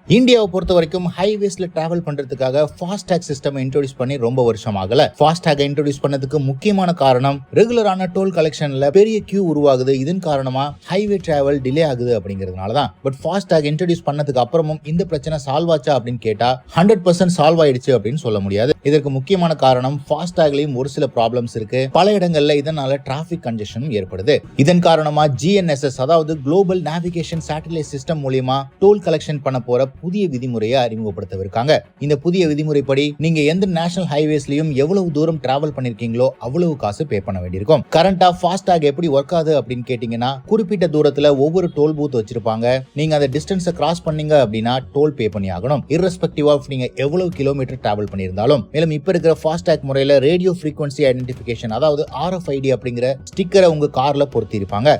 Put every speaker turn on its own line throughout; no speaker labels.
இந்தியாவை பொறுத்த வரைக்கும் ஹைவேஸ்ல டிராவல் பண்றதுக்காக ஃபாஸ்டாக் சிஸ்டம் இன்ட்ரோடியூஸ் பண்ணி ரொம்ப வருஷம் ஆகல. ஃபாஸ்டாக் இன்ட்ரோடியூஸ் பண்ணதுக்கு முக்கியமான காரணம் ரெகுலரான டோல் கலெக்ஷன்ல பெரிய கியூ உருவாகுது. இதன் காரணமா ஹைவே டிராவல் டிலே ஆகுது அப்படிங்கிறதுனால தான். பட் ஃபாஸ்டாக் இன்ட்ரோடியூஸ் பண்ணதுக்கு அப்புறமும் இந்த பிரச்சனை சால்வ் ஆச்சா அப்படின்னு கேட்டா 100% சால்வ் ஆயிடுச்சு அப்படின்னு சொல்ல முடியாது. இதற்கு முக்கியமான காரணம் ஃபாஸ்டாக்லயும் ஒரு சில ப்ராப்ளம்ஸ் இருக்கு. பல இடங்கள்ல இதனால டிராபிக் கன்ஜெஷனும் ஏற்படுது. இதன் காரணமா GNSS அதாவது குளோபல் நேவிகேஷன் சேட்டலைட் சிஸ்டம் மூலமா டோல் கலெக்ஷன் பண்ண போற புதிய விதிமுறையை அறிமுகப்படுத்தவிருக்காங்க. இந்த புதிய விதிமுறைப்படி நீங்க எந்த நேஷனல் ஹைவேஸ்லயும் எவ்வளவு தூரம் டிராவல் பண்ணிருக்கீங்களோ அவ்வளவு காசு பே பண்ண வேண்டியிருக்கும். கரண்டா ஃபாஸ்டாக் எப்படி ஒர்க் ஆகுது அப்படின்னு கேட்டீங்கன்னா, குறிப்பிட்ட தூரத்துல ஒவ்வொரு டோல் பூத் வச்சிருப்பாங்க. நீங்க அந்த டிஸ்டன்ஸை கிராஸ் பண்ணீங்க அப்படின்னா டோல் பே பண்ணி ஆகணும், irrespective ஆஃப் நீங்க எவ்வளவு கிலோமீட்டர் டிராவல் பண்ணியிருந்தாலும். மேலும் இப்ப இருக்கிற ஃபாஸ்டாக் முறையில ரேடியோ ஃப்ரீக்வன்சி ஐடென்டிஃபிகேஷன் அதாவது RFID அப்படிங்கிற ஸ்டிக்கரை உங்க கார்ல பொருத்தி இருப்பாங்க.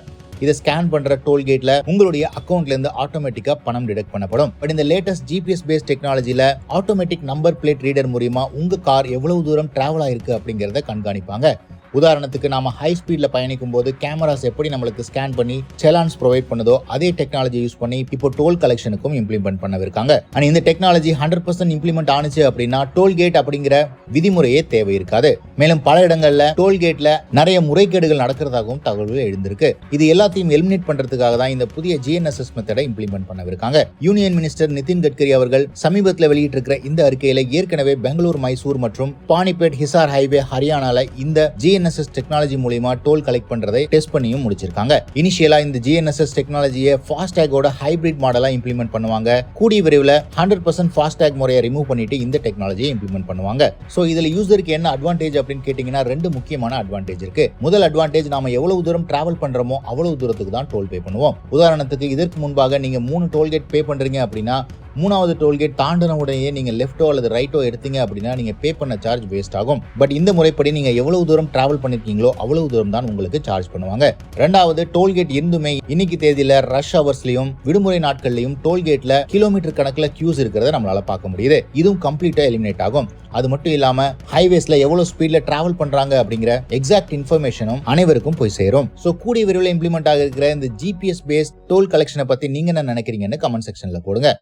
இதை ஸ்கேன் பண்ற டோல்கேட்ல உங்களுடைய அக்கவுண்ட்ல இருந்து ஆட்டோமேட்டிக்கா பணம் டிடெக்ட் பண்ணப்படும். பட் இந்த லேட்டஸ்ட் GPS பேஸ்ட் டெக்னாலஜில ஆட்டோமேட்டிக் நம்பர் பிளேட் ரீடர் மூலமா உங்க கார் எவ்வளவு தூரம் டிராவல் ஆயிருக்கு அப்படிங்கறத கண்காணிப்பாங்க. உதாரணத்துக்கு நாம ஹை ஸ்பீட்ல பயணிக்கும் போது கேமராஸ் எப்படி நம்மளுக்கு ஸ்கேன் பண்ணி செலான்ஸ் ப்ரொவைட் பண்ணுதோ அதே டெக்னாலஜி யூஸ் பண்ணி இப்போ டோல் கலெக்ஷனுக்கும் இம்ப்ளிமெண்ட் பண்ணவிருக்காங்க. அண்ட் இந்த டெக்னாலஜி 100% இம்ப்ளிமெண்ட் ஆனிச்சு அப்படின்னா டோல்கேட் அப்படிங்கிற விதிமுறையே தேவை இருக்காது. மேலும் பல இடங்கள்ல டோல்கேட்ல நிறைய முறைகேடுகள் நடக்கிறதாகவும் தகவல்கள் எழுந்திருக்கு. இது எல்லாத்தையும் எலிமினேட் பண்றதுக்காக தான் இந்த புதிய GNSS மெத்தடை இம்ப்ளிமெண்ட் பண்ணவிருக்காங்க. யூனியன் மினிஸ்டர் நிதின் கட்கரி அவர்கள் சமீபத்தில் வெளியிட்டிருக்கிற இந்த அறிக்கையில ஏற்கனவே பெங்களூர், மைசூர் மற்றும் பானிபேட் ஹிசார் ஹைவே ஹரியானால இந்த GNSS டெக்னாலஜி மூலமா டோல் கலெக்ட் பண்றதை டெஸ்ட் பண்ணியும் முடிச்சிருக்காங்க. இனிஷியலா இந்த GNSS டெக்னாலஜியை ஃபாஸ்டாகோட ஹைபிரிட் மாடலா இம்ப்ளிமெண்ட் பண்ணுவாங்க. கூடிய விரைவில் 100% ஃபாஸ்டாக் முறையை ரிமூவ் பண்ணிட்டு இந்த டெக்னாலஜியை இம்ப்ளிமெண்ட் பண்ணுவாங்க. சோ இதுல யூசருக்கு என்ன அட்வான்டேஜ் அப்படின்னு கேட்டீங்கன்னா, ரெண்டு முக்கியமான அட்வான்டேஜ் இருக்கு. முதல் அட்வான்டேஜ், நாம எவ்வளவு தூரம் டிராவல் பண்றோமோ அவ்வளவு தூரத்துக்கு தான் டோல் பே பண்ணுவோம். உதாரணத்துக்கு இதற்கு முன்பாக நீங்க 3 டோல்கேட் பே பண்றீங்க அப்படின்னா 3வது டோல்கேட் தாண்டின உடனே நீங்க லெஃப்டோ அல்லது ரைட்டோ எடுத்தீங்க அப்படின்னா நீங்க பே பண்ண சார்ஜ் வேஸ்ட் ஆகும். பட் இந்த முறைப்படி நீங்க எவ்வளவு தூரம் டிராவல் பண்ணிருக்கீங்களோ அவ்வளவு தூரம் தான் உங்களுக்கு சார்ஜ் பண்ணுவாங்க. ரெண்டாவது, டோல்கேட் இருந்துமே இன்னைக்கு தேதியில ரஷ் ஹவர்ஸ்லயும் விடுமுறை நாட்கள்லயும் டோல்கேட்ல கிலோமீட்டர் கணக்குல கியூஸ் இருக்கிறத நம்மளால பார்க்க முடியுது. இதுவும் கம்ப்ளீட்டா எலிமினேட் ஆகும். அது மட்டும் இல்லாம ஹைவேஸ்ல எவ்வளவு ஸ்பீட்ல டிராவல் பண்றாங்க அப்படிங்கிற எக்ஸாக்ட் இன்ஃபர்மேஷனும் அனைவருக்கும் போய் சேரும். சோ கூடிய விரைவில் இம்ப்ளிமெண்ட் ஆக இருக்கிற இந்த GPS பேஸ்ட் டோல் கலெக்ஷனை பத்தி நீங்க என்ன நினைக்கிறீங்கன்னு கமெண்ட் செக்ஷன்ல போடுங்க.